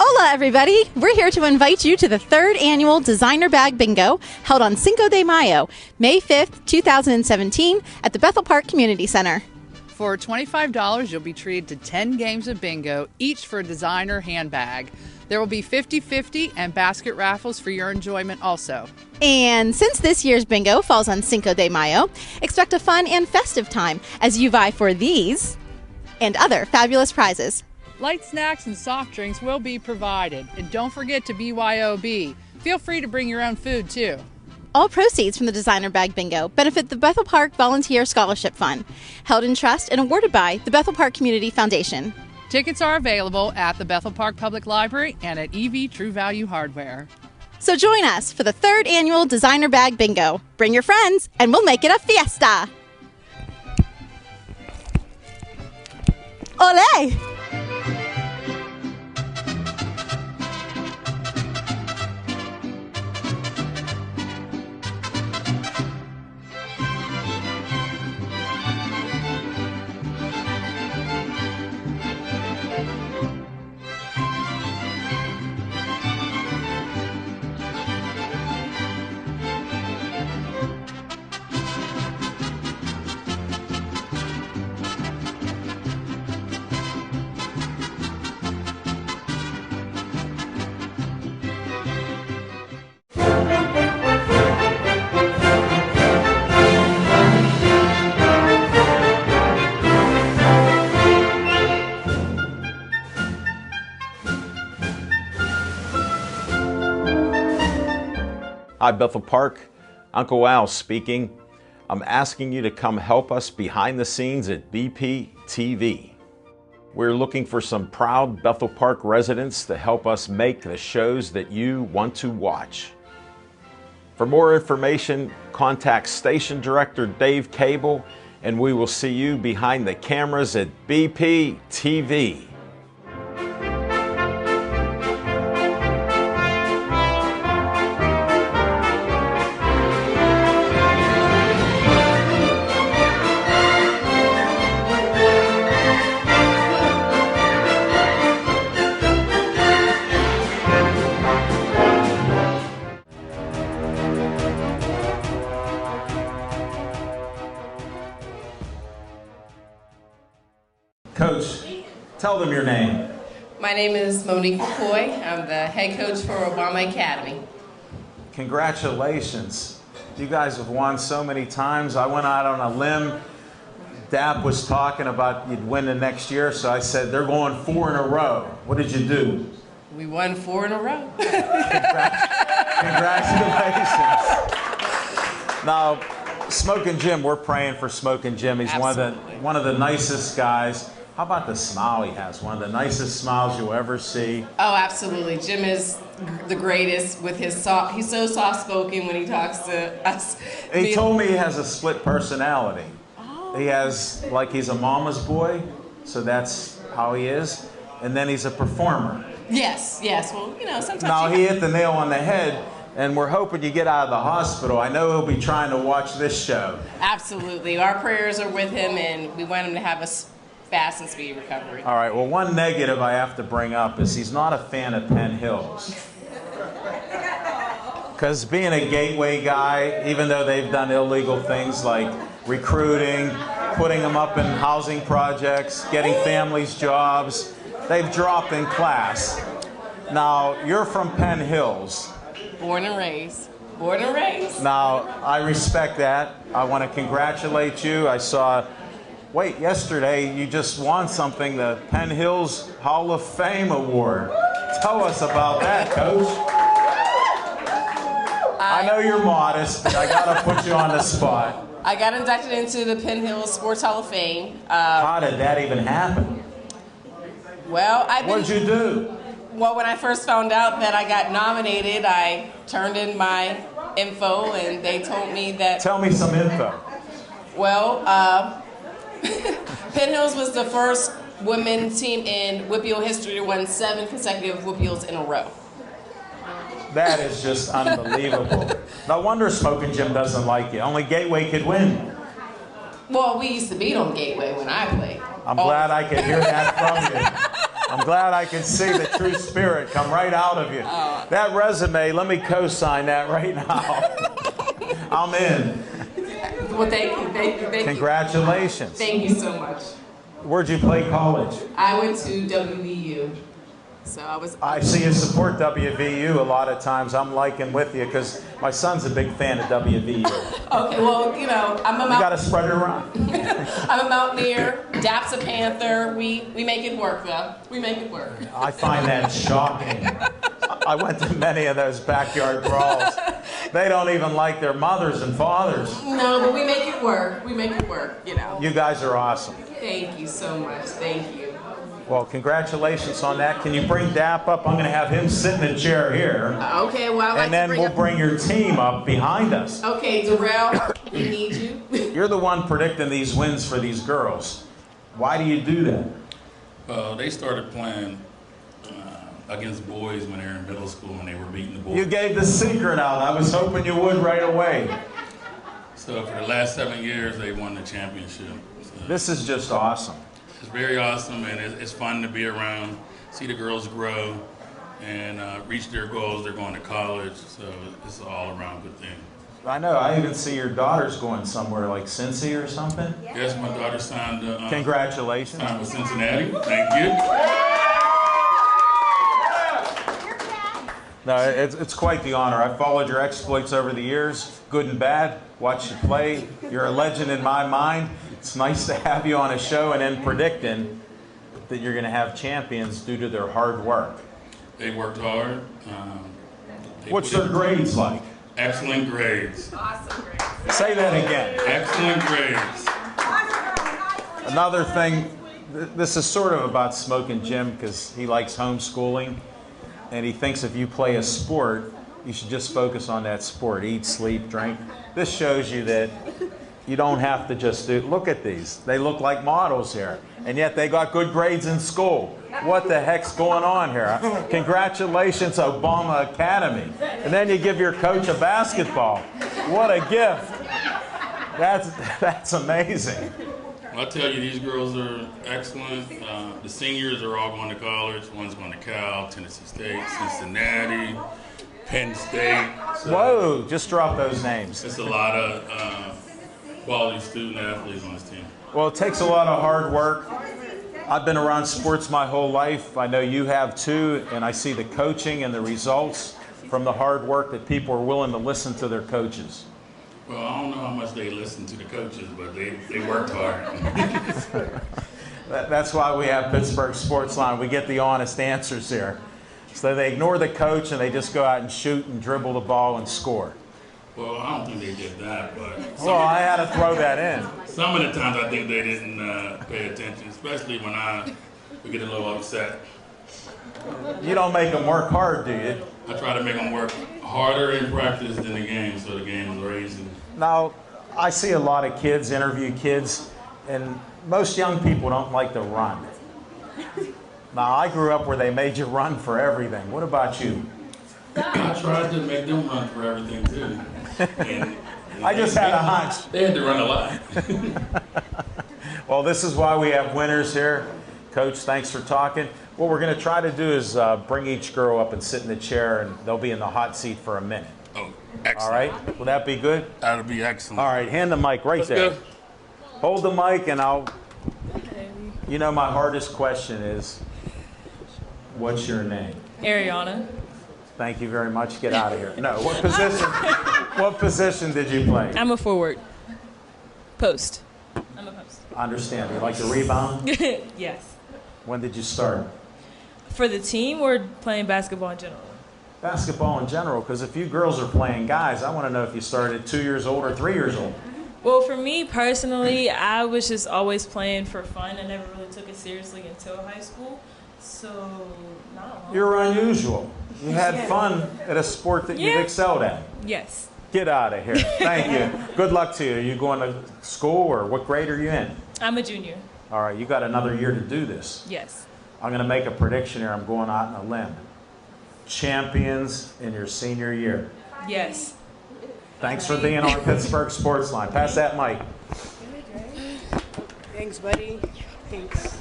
Hola, everybody. We're here to invite you to the 3rd annual Designer Bag Bingo held on Cinco de Mayo, May 5th, 2017 at the Bethel Park Community Center.
For $25, you'll be treated to 10 games of bingo, each for a designer handbag. There will be 50-50 and basket raffles for your enjoyment also.
And since this year's bingo falls on Cinco de Mayo, expect a fun and festive time as you vie for these and other fabulous prizes.
Light snacks and soft drinks will be provided. And don't forget to BYOB. Feel free to bring your own food, too.
All proceeds from the Designer Bag Bingo benefit the Bethel Park Volunteer Scholarship Fund, held in trust and awarded by the Bethel Park Community Foundation.
Tickets are available at the Bethel Park Public Library and at EV True Value Hardware.
So join us for the 3rd annual Designer Bag Bingo. Bring your friends and we'll make it a fiesta. Ole!
Hi, Bethel Park. Uncle Al speaking. I'm asking you to come help us behind the scenes at BP TV. We're looking for some proud Bethel Park residents to help us make the shows that you want to watch. For more information, contact Station Director Dave Cable, and we will see you behind the cameras at BP TV. Coach, tell them your name.
My name is Monique McCoy. I'm the head coach for Obama Academy.
Congratulations. You guys have won so many times. I went out on a limb. Dap was talking about you'd win the next year, so I said they're going 4 in a row. What did you do?
We won 4 in a row.
Congratulations. Now, Smokin' Jim, we're praying for Smokin' Jim. He's one of the nicest guys. How about the smile he has? One of the nicest smiles you'll ever see.
Oh, absolutely. Jim is the greatest with his soft, he's so soft-spoken when he talks to us.
He told me he has a split personality. He has, like, he's a mama's boy, so that's how he is. And then he's a performer.
Yes, yes. Well, you know, sometimes.
Now, he hit the nail on the head, and we're hoping you get out of the hospital. I know he'll be trying to watch this show.
Absolutely. Our prayers are with him, and we want him to have a fast and speedy recovery.
All right, well, one negative I have to bring up is he's not a fan of Penn Hills. Because being a gateway guy, even though they've done illegal things like recruiting, putting them up in housing projects, getting families jobs, they've dropped in class. Now, you're from Penn Hills.
Born and raised. Born and raised.
Now, I respect that. I want to congratulate you. I saw, yesterday you just won something, the Penn Hills Hall of Fame Award. Tell us about that, Coach. I know you're modest, but I got to put you on the spot.
I got inducted into the Penn Hills Sports Hall of Fame.
How did that even happen?
Well,
what did you do?
Well, when I first found out that I got nominated, I turned in my info, and they told me that...
Tell me some info.
Well, Penn Hills was the first women's team in WPIAL history to win 7 consecutive WPIALs in a row.
That is just unbelievable. No wonder Smokin' Jim doesn't like you. Only Gateway could win.
Well, we used to beat on Gateway when I played.
I'm glad I could hear that from you. I'm glad I can see the true spirit come right out of you. That resume, let me co-sign that right now. I'm in.
Well, thank you, thank you, thank you.
Congratulations.
Thank you so much.
Where'd you play college?
I went to WVU. So
I see you support WVU a lot of times. I'm liking with you because my son's a big fan of WVU.
Okay, well, you know,
You got to spread it around.
I'm a Mountaineer. Dap's a Panther. We make it work, though. We make it work.
I find that shocking. I went to many of those backyard brawls. They don't even like their mothers and fathers.
No, but we make it work. We make it work, you know.
You guys are awesome.
Thank you so much. Thank you.
Well, congratulations on that. Can you bring Dap up? I'm going to have him sit in a chair here.
Okay, well, I'd like
And then we'll bring your team up behind us.
Okay, Darrell, we need you.
You're the one predicting these wins for these girls. Why do you do that?
Well, they started playing against boys when they were in middle school when they were beating the boys.
You gave the secret out. I was hoping you would right away.
So for the last 7 years, they won the championship. So
This is just awesome.
it's very awesome, and it's fun to be around, see the girls grow, and reach their goals. They're going to college, so it's an all-around good thing.
I know. I even see your daughter's going somewhere like Cincy or something.
Yes, my daughter signed.
Congratulations.
Signed with Cincinnati. Thank you.
No, it's quite the honor. I've followed your exploits over the years, good and bad. Watched you play. You're a legend in my mind. It's nice to have you on a show and then predicting that you're going to have champions due to their hard work.
They worked hard.
What's their grades like?
Excellent grades.
Awesome grades.
Say that again.
Excellent grades.
Another thing, this is sort of about Smoking Jim because he likes homeschooling and he thinks if you play a sport, you should just focus on that sport. Eat, sleep, drink. This shows you that you don't have to just do, look at these. They look like models here. And yet they got good grades in school. What the heck's going on here? Congratulations, Obama Academy. And then you give your coach a basketball. What a gift. That's amazing.
I'll tell you, these girls are excellent. The seniors are all going to college. One's going to Cal, Tennessee State, Cincinnati, Penn State. So
whoa, just drop those names.
It's a lot of quality student athletes on this team.
Well, it takes a lot of hard work. I've been around sports my whole life. I know you have too, and I see the coaching and the results from the hard work that people are willing to listen to their coaches.
Well, I don't know how much they listen to the coaches, but they worked hard.
That's why we have Pittsburgh Sports Line. We get the honest answers here. So they ignore the coach and they just go out and shoot and dribble the ball and score.
Well, I don't think they did that, but...
Well, I had to throw that in.
Some of the times I think they didn't pay attention, especially when we get a little upset.
You don't make them work hard, do you?
I try to make them work harder in practice than the game, so the game is raising.
Now, I see a lot of kids, interview kids, and most young people don't like to run. Now, I grew up where they made you run for everything. What about you?
I tried to make them run for everything, too. And
I just had a hunch.
They had to run a lot.
Well, this is why we have winners here. Coach, thanks for talking. What we're going to try to do is bring each girl up and sit in the chair, and they'll be in the hot seat for a minute.
Oh, excellent.
All right? Will that be good?
That'll be excellent.
All right, hand the mic right
Let's
there.
go.
Hold the mic, and I'll... You know, my hardest question is, what's your name?
Ariana.
Thank you very much. Get out of here. No, what position did you play?
I'm a forward. Post. I'm a post.
I understand. You like to rebound?
Yes.
When did you start?
For the team or playing basketball in general?
Basketball in general, because if you girls are playing guys, I want to know if you started at 2 years old or 3 years old.
Well, for me personally, I was just always playing for fun. I never really took it seriously until high school. So, no.
You're unusual. You had fun at a sport that you've excelled at.
Yes.
Get out of here. Thank you. Good luck to you. Are you going to school, or what grade are you in?
I'm a junior.
All right, you got another year to do this.
Yes.
I'm going to make a prediction here. I'm going out on a limb. Champions in your senior year.
Yes.
Thanks for being on Pittsburgh Sports Line. Pass that mic.
Thanks, buddy. Thanks.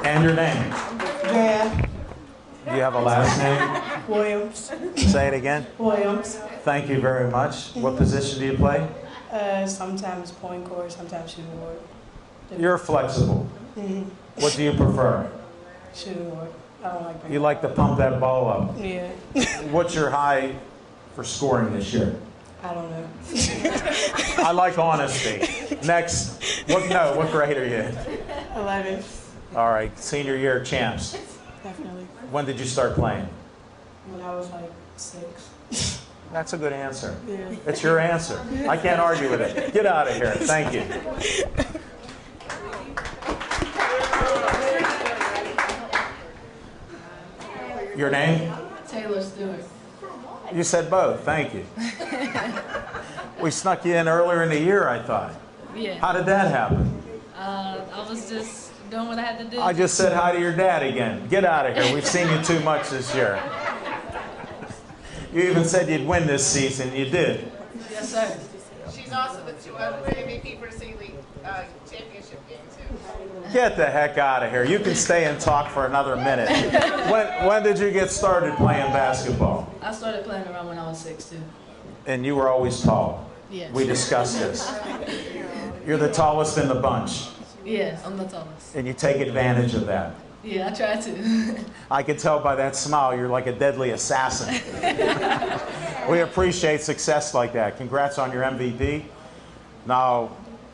And your name.
Drea
Do you have a last name?
Williams.
Say it again.
Williams.
Thank you very much. What position do you play?
Sometimes point guard, sometimes shooting guard.
You're flexible.
Mm-hmm.
What do you prefer?
Shooting guard. I don't like
You like to pump that ball up.
Yeah.
What's your high for scoring this year?
I don't know.
I like honesty. Next. What grade are you in?
11.
All right, senior year champs.
Definitely.
When did you start playing?
When I was like 6.
That's a good answer.
Yeah.
It's your answer. I can't argue with it. Get out of here. Thank you. Your name?
Taylor Stewart.
You said both. Thank you. We snuck you in earlier in the year, I thought.
Yeah.
How did that happen?
I was just doing what I had to do.
I just said hi to your dad again. Get out of here. We've seen you too much this year. You even said you'd win this season. You did.
Yes, sir.
She's also the MVP for the City League championship game, too.
Get the heck out of here. You can stay and talk for another minute. When did you get started playing basketball?
I started playing around when I was 6, too.
And you were always tall.
Yes.
We discussed this. You're the tallest in the bunch.
Yes, I'm the tallest.
And you take advantage of that.
Yeah, I try to.
I can tell by that smile you're like a deadly assassin. We appreciate success like that. Congrats on your MVP. Now,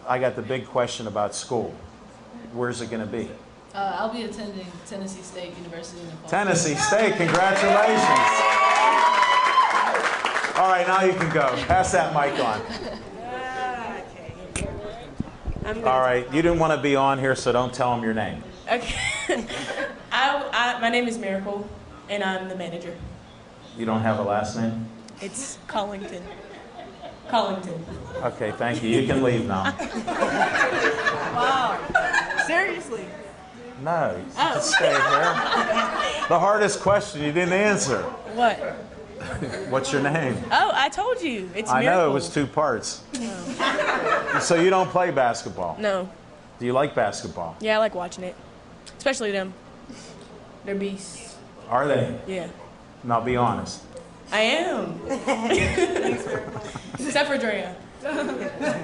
I got the big question about school. Where's it going to be?
I'll be attending Tennessee State University in the fall.
Tennessee State, congratulations. All right, now you can go. Pass that mic on. All right, you didn't want to be on here, so don't tell them your name.
Okay. My name is Miracle, and I'm the manager.
You don't have a last name?
It's Collington. Collington.
Okay, thank you. You can leave now.
Wow. Seriously?
No, you can stay here. The hardest question you didn't answer.
What?
What's your name?
Oh, I told you. It's
I
Miracle.
know, it was 2 parts. So you don't play basketball?
No.
Do you like basketball?
Yeah, I like watching it. Especially them. They're beasts.
Are they?
Yeah.
Now be honest.
I am. Except for Drea.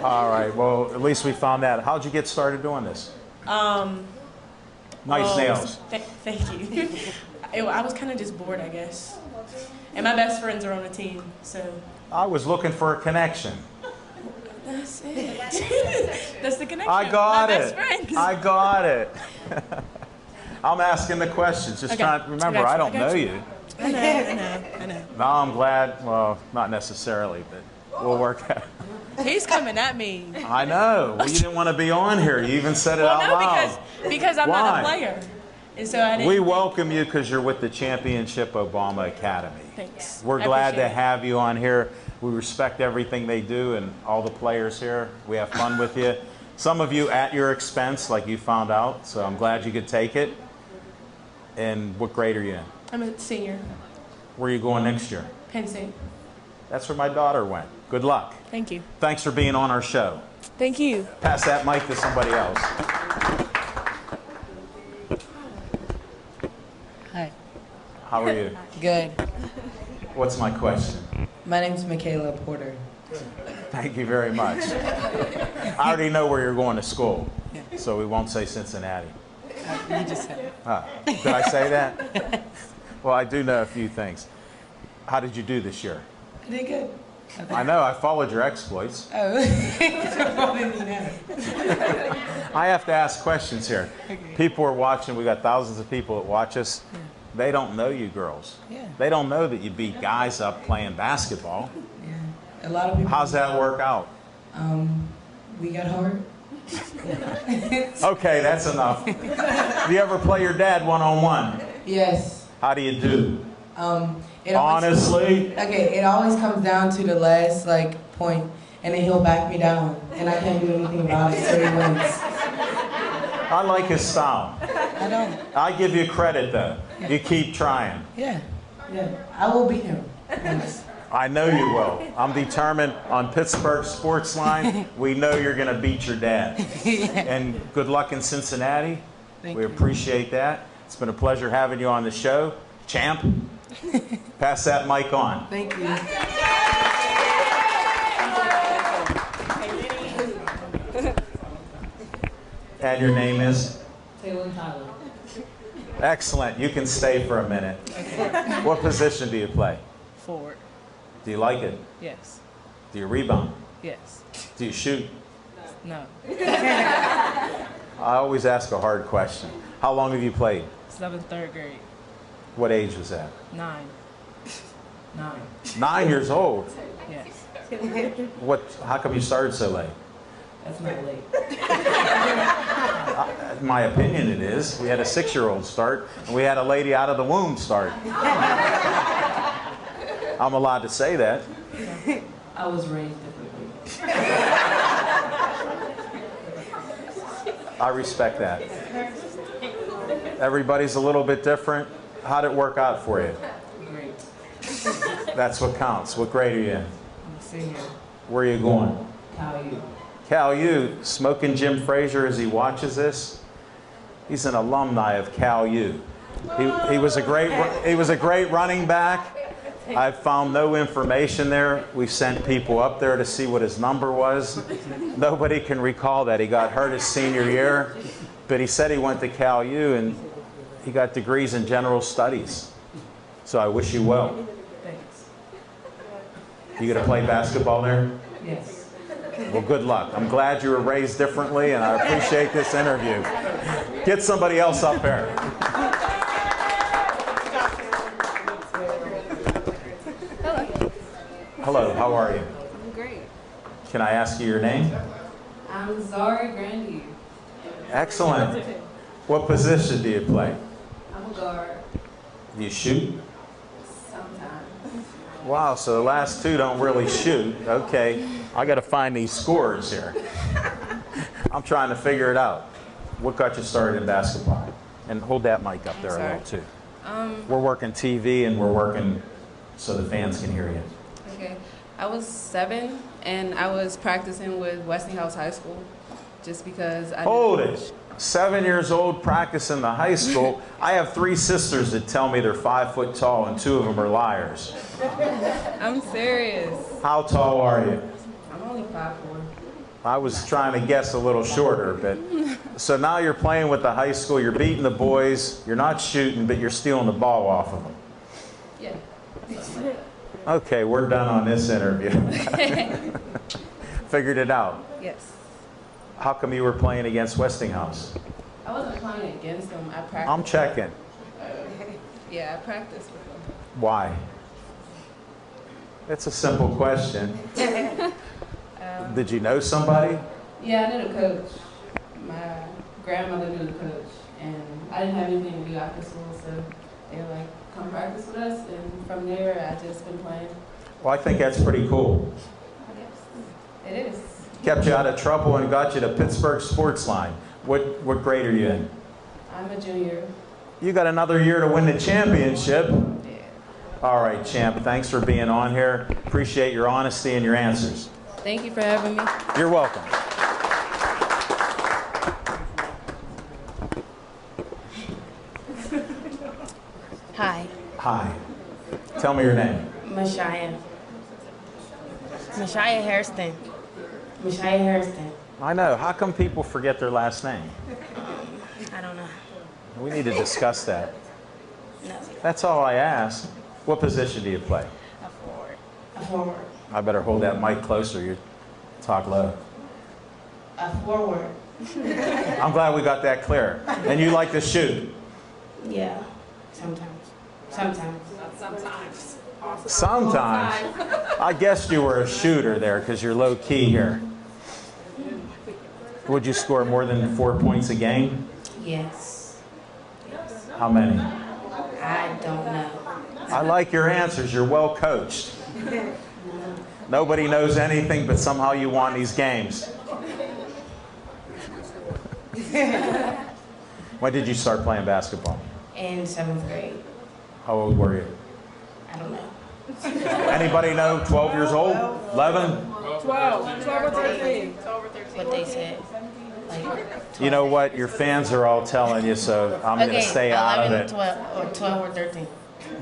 All right, well, at least we found that. How'd you get started doing this? Nice nails.
Thank you. I was kind of just bored, I guess. And my best friends are on the team, so.
I was looking for a connection.
That's it. That's the connection.
I got
my
it.
Best friends.
I got it. I'm asking the questions. Just trying to remember, I don't know you.
I know.
No, I'm glad. Well, not necessarily, but we'll work out.
He's coming at me.
I know. Well, you didn't want to be on here. You even said it out loud.
Because I'm not a player. And so I didn't.
We welcome you because you're with the Championship Obama Academy.
Thanks.
We're glad to have you on here. We respect everything they do and all the players here. We have fun with you. Some of you at your expense, like you found out, so I'm glad you could take it. And what grade are you in?
I'm a senior.
Where are you going next year?
Penn State.
That's where my daughter went. Good luck.
Thank you.
Thanks for being on our show.
Thank you.
Pass that mic to somebody else.
Hi.
How are you?
Good.
What's my question?
My name's Michaela Porter.
Thank you very much. I already know where you're going to school, so we won't say Cincinnati.
You just said it.
Did I say that? Well, I do know a few things. How did you do this year?
I did good.
I know, I followed your exploits.
Oh.
I have to ask questions here.
Okay.
People are watching, we got thousands of people that watch us. Yeah. They don't know you girls.
Yeah.
They don't know that you beat guys up playing basketball.
Yeah. A lot of people.
How's that work out?
We got hard.
Okay, that's enough. Do you ever play your dad one-on-one?
Yes.
How do you do?
Honestly? Okay, it always comes down to the last point, and then he'll back me down, and I can't do anything about it, so he wins.
I like his style.
I don't.
I give you credit though. Yeah. You keep trying.
Yeah. I will beat him. Yes.
I know you will. I'm determined on Pittsburgh Sports Line. We know you're going to beat your dad. Yeah. And good luck in Cincinnati.
Thank
we
you.
appreciate that. It's been a pleasure having you on the show. Champ, pass that mic on.
Thank you.
And your name is?
Taylor Tyler.
Excellent. You can stay for a minute.
Okay.
What position do you play?
Forward.
Do you like it?
Yes.
Do you rebound?
Yes.
Do you shoot?
No.
I always ask a hard question. How long have you played?
7th, 3rd grade.
What age was that?
9.
9 years old?
Yes.
How come you started so late?
That's not late.
In my opinion, it is. We had a 6-year-old start, and we had a lady out of the womb start. I'm allowed to say that.
I was raised differently.
I respect that. Everybody's a little bit different. How'd it work out for you?
Great.
That's what counts. What grade are you in?
I'm a senior.
Where are you going?
Cal U.
Cal U. Smoking Jim Frazier as he watches this. He's an alumni of Cal U. He was a great running back. I've found no information there. We've sent people up there to see what his number was. Nobody can recall that. He got hurt his senior year, but he said he went to Cal U and he got degrees in general studies. So I wish you well.
Thanks.
You gonna play basketball there?
Yes.
Well, good luck. I'm glad you were raised differently, and I appreciate this interview. Get somebody else up there. Hello, how are you?
I'm great.
Can I ask you your name?
I'm Zari Grandy.
Excellent. What position do you play?
I'm a guard.
Do you shoot?
Sometimes.
Wow, so the last two don't really shoot. Okay, I got to find these scores here. I'm trying to figure it out. What got you started in basketball? And hold that mic up there a little too. We're working TV and we're working so the fans can hear you.
Okay. I was 7 and I was practicing with Westinghouse High School just because I
Hold it. 7 years old, practicing the high school. I have 3 sisters that tell me they're 5 foot tall and 2 of them are liars.
I'm serious.
How tall are you?
I'm only 5'4".
I was trying to guess a little shorter, but so now you're playing with the high school, you're beating the boys, you're not shooting, but you're stealing the ball off of them.
Yeah.
Okay, we're done on this interview. Figured it out.
Yes.
How come you were playing against Westinghouse?
I wasn't playing against them. I practiced.
I'm checking.
Yeah, I practiced with them.
Why? It's a simple question. Did you know somebody?
Yeah, I knew the coach. My grandmother knew the coach, and I didn't have anything to do after school, so they were like, come practice with us, and from there, I just been playing.
Well, I think that's pretty cool.
It is.
Kept you out of trouble and got you to Pittsburgh Sports Line. What grade are you in?
I'm a junior.
You got another year to win the championship. Yeah. All right, champ, thanks for being on here. Appreciate your honesty and your answers.
Thank you for having me.
You're welcome.
Hi.
Hi. Tell me your name.
Mashaya. Mashaya Hairston. Mashaya Hairston.
I know. How come people forget their last name?
I don't know.
We need to discuss that.
No.
That's all I ask. What position do you play?
A forward. A forward.
I better hold that mic closer. You talk low.
A forward.
I'm glad we got that clear. And you like to shoot?
Yeah. Sometimes. Sometimes.
Sometimes.
Sometimes. I guessed you were a shooter there because you're low key here. Would you score more than 4 points a game?
Yes. Yes.
How many?
I don't know.
I like your answers. You're well coached. Nobody knows anything, but somehow you won these games. When did you start playing basketball?
In 7th grade.
How old were you?
I don't know.
Anybody know? 12 years old? 11?
12 or 13.
What they said.
You know what? Your fans are all telling you, so I'm going to stay out of it.
12 or 13.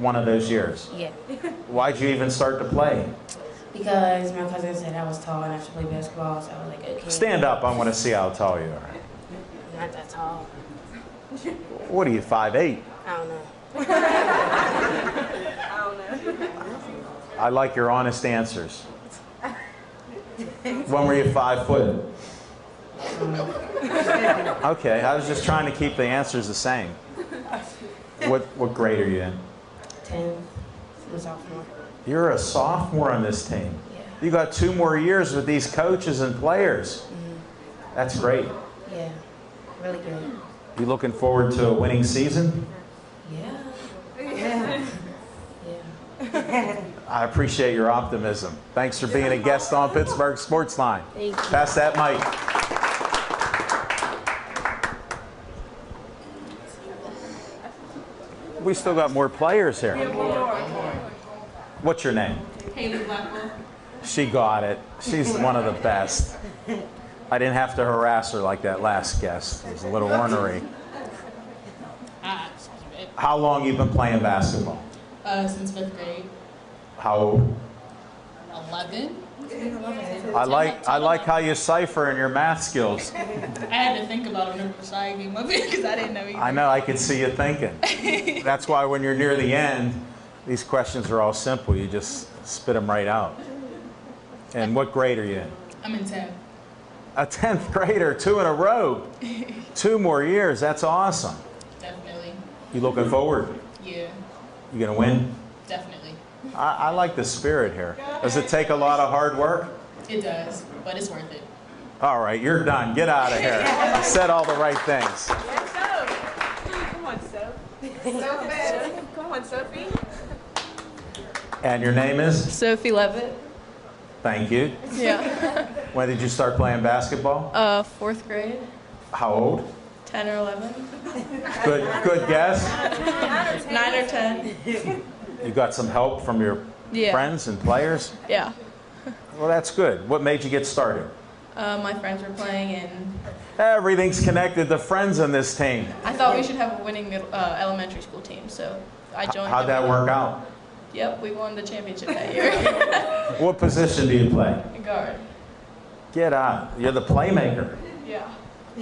One of those years.
Yeah.
Why'd you even start to play?
Because my cousin said I was tall and I should play basketball, so I was like, okay.
Stand up. I want to see how tall you are.
Not that tall.
What are you, 5'8"?
I don't know.
I like your honest answers. When were you 5 foot? Okay, I was just trying to keep the answers the same. What grade are you in?
10th. I'm a sophomore.
You're a sophomore on this team.
Yeah.
You got 2 more years with these coaches and players.
Mm-hmm.
That's great.
Yeah. Really good.
You looking forward to a winning season?
Yeah.
I appreciate your optimism. Thanks for being a guest on Pittsburgh Sportsline.
Thank you.
Pass that mic. We still got more players here. What's your name?
Haley Blackwell.
She got it. She's one of the best. I didn't have to harass her like that last guest. It was a little ornery. How long you been playing basketball?
Since 5th grade.
How old?
11.
I like how you cipher in your math skills.
I had to think about it whenever the side came up because I didn't know either.
I know, I could see you thinking. That's why when you're near the end, these questions are all simple. You just spit them right out. And what grade are you in?
I'm in 10th.
A 10th grader, 2 in a row. 2 more years, that's awesome.
Definitely.
You looking forward?
Yeah.
You gonna win?
Definitely.
I like the spirit here. Does it take a lot of hard work?
It does, but it's worth it.
All right, you're done. Get out of here. I said all the right things.
Come on, Sophie. Come on, Sophie.
And your name is?
Sophie Levitt.
Thank you.
Yeah.
When did you start playing basketball?
4th grade.
How old?
10 or 11.
Good guess.
9 or 10.
You got some help from your friends and players?
Yeah.
Well, that's good. What made you get started?
My friends were playing, and
Everything's connected to friends in this team.
I thought we should have a winning elementary school team, so I joined.
How'd that work out?
Yep, we won the championship that year.
What position do you play?
Guard.
Get out. You're the playmaker.
Yeah.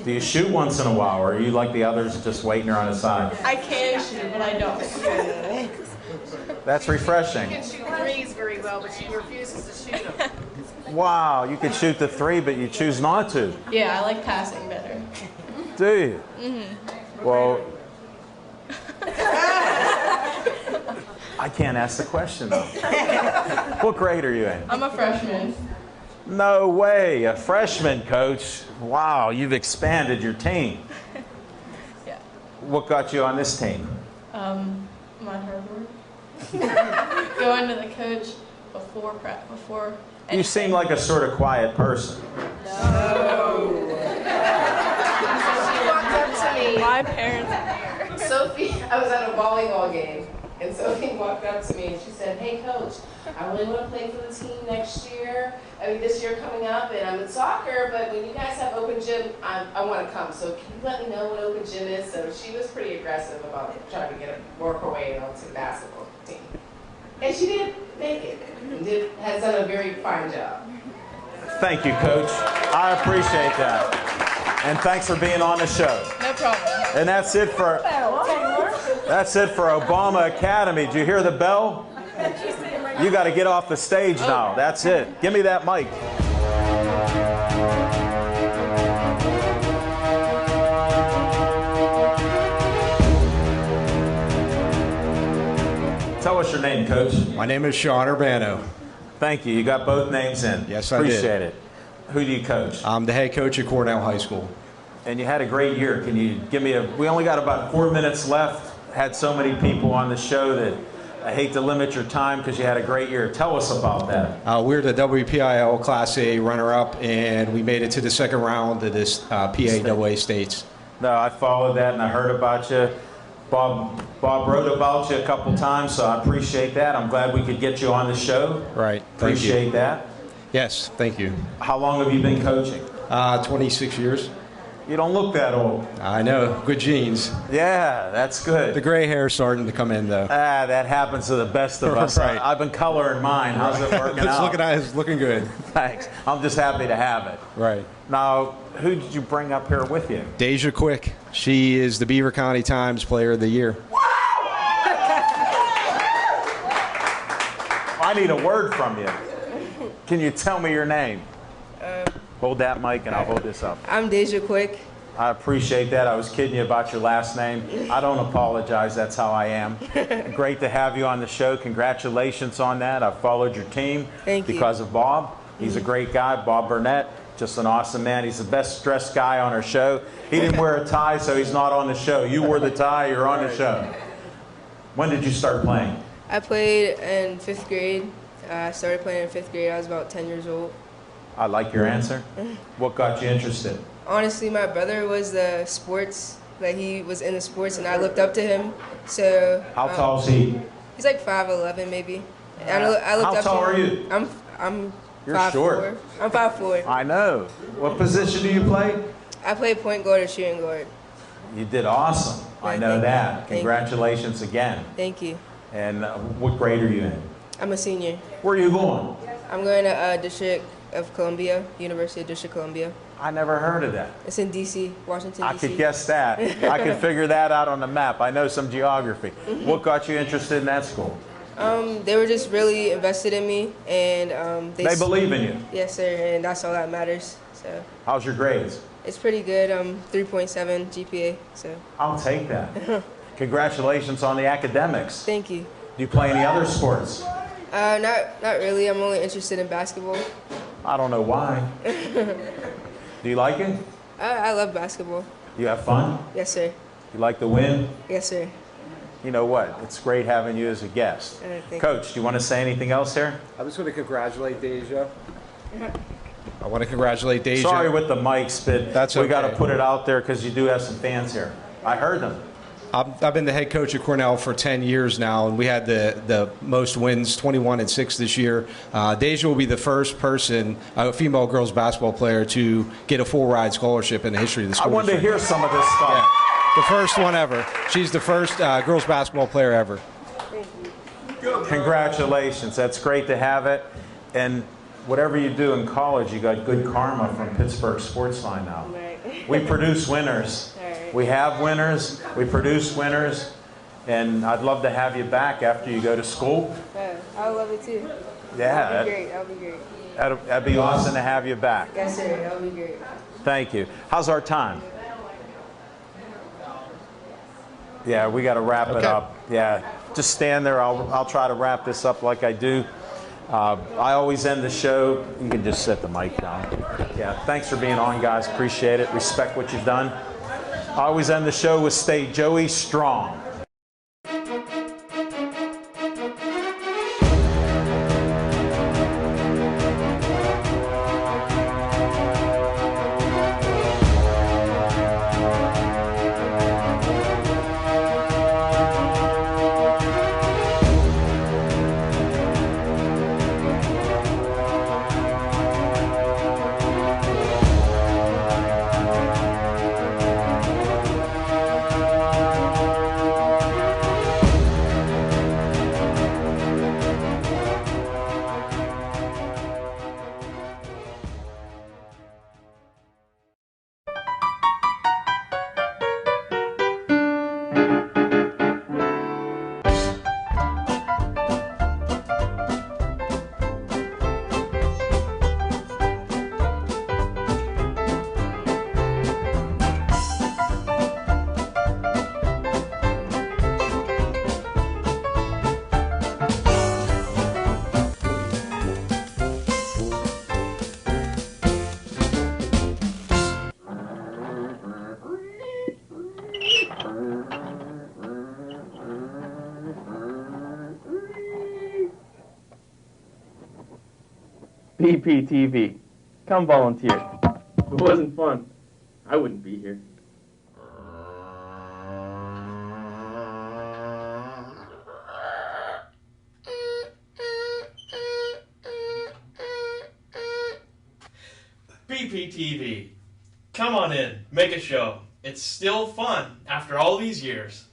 Do you shoot once in a while, or are you like the others just waiting her on the side?
I can shoot, but I don't.
That's refreshing.
She can shoot threes very well, but she refuses to shoot them.
Wow, you could shoot the 3, but you choose not to.
Yeah, I like passing better.
Do you?
Mm-hmm.
Well, I can't ask the question though. What grade are you in?
I'm a freshman.
No way, a freshman, coach. Wow, you've expanded your team.
Yeah.
What got you on this team?
My hard work. Going to the coach before.
You seem like a sort of quiet person.
No. She walked up to me.
My parents are here.
Sophie, I was at a volleyball game, and Sophie walked up to me and she said, "Hey, coach, I really want to play for the team next year. I mean, this year coming up, and I'm in soccer, but when you guys have open gym, I want to come. So can you let me know what open gym is?" So she was pretty aggressive about trying to work her way onto the basketball team. And she did make it, and has done a very fine job.
Thank you, Coach. I appreciate that. And thanks for being on the show.
No problem.
And that's it for Obama Academy. Did you hear the bell? You got to get off the stage now. That's it. Give me that mic. Tell us your name, Coach.
My name is Sean Urbano.
Thank you. You got both names in.
Yes, I did.
Appreciate it. Who do you coach?
I'm the head coach at Cornell High School.
And you had a great year. Can you give me we only got about 4 minutes left. Had so many people on the show that I hate to limit your time because you had a great year. Tell us about that.
We're the WPIL Class A runner-up, and we made it to the second round of this PAAA States.
No, I followed that and I heard about you. Bob wrote about you a couple times, so I appreciate that. I'm glad we could get you on the show.
Right.
Appreciate that.
Yes, thank you.
How long have you been coaching?
26 years.
You don't look that old.
I know. Good genes.
Yeah, that's good.
The gray hair is starting to come in, though.
That happens to the best of us.
Right.
I've been coloring mine. How's it working out?
It's looking good.
Thanks. I'm just happy to have it.
Right.
Now, who did you bring up here with you?
Deja Quick. She is the Beaver County Times Player of the Year.
I need a word from you. Can you tell me your name? Hold that mic and I'll hold this up.
I'm Deja Quick.
I appreciate that. I was kidding you about your last name. I don't apologize. That's how I am. Great to have you on the show. Congratulations on that. I've followed your team
Thank you.
because of Bob. He's a great guy, Bob Burnett. Just an awesome man. He's the best dressed guy on our show. He didn't wear a tie, so he's not on the show. You wore the tie, you're on the show. When did you start playing?
I played in 5th grade. I started playing in 5th grade. I was about 10 years old.
I like your answer. What got you interested?
Honestly, my brother was the sports. Like, he was in the sports, and I looked up to him. So.
How tall is he?
He's like 5'11", maybe. I looked
How
up
tall
to
are
him.
you?
I'm
You're
5'4".
short.
I'm 5'4".
I know. What position do you play?
I play point guard or shooting guard.
You did awesome. I know that. Congratulations again.
Thank you.
And what grade are you in?
I'm a senior.
Where are you going?
I'm going to District of Columbia, University of District of Columbia.
I never heard of that.
It's in D.C., Washington, D.C.
I could guess that. I could figure that out on the map. I know some geography. What got you interested in that school?
They were just really invested in me, and
they believe in you.
Yes, sir, and that's all that matters. So.
How's your grades?
It's pretty good. 3.7 GPA. So.
I'll take that. Congratulations on the academics.
Thank you.
Do you play any other sports?
Not really. I'm only interested in basketball.
I don't know why. Do you like it?
I love basketball.
You have fun?
Yes, sir.
You like to win?
Yes, sir.
You know what? It's great having you as a guest. Coach, do you want to say anything else here?
I just want to congratulate Deja. I want to congratulate Deja.
Sorry with the mics, but
That's
we
okay.
got to put it out there because you do have some fans here. I heard them.
I've been the head coach at Cornell for 10 years now, and we had the most wins, 21-6 this year. Deja will be the first person, a female girls basketball player, to get a full ride scholarship in the history of the school.
I wanted to hear some of this stuff.
Yeah. The first one ever. She's the first girls basketball player ever.
Congratulations. That's great to have it. And whatever you do in college, you got good karma from Pittsburgh Sportsline now. We produce winners. We have winners. We produce winners. And I'd love to have you back after you go to school.
I would love it too.
Yeah.
That'd be great. That'd be great.
That'd be awesome to have you back.
Yes, sir. That would be great.
Thank you. How's our time? Yeah, we got to wrap it up. Yeah, just stand there. I'll try to wrap this up like I do. I always end the show. You can just set the mic down. Yeah, thanks for being on, guys. Appreciate it. Respect what you've done. I always end the show with "Stay Joey Strong."
BPTV. Come volunteer. If it wasn't fun, I wouldn't be here.
BPTV. Come on in, make a show. It's still fun after all these years.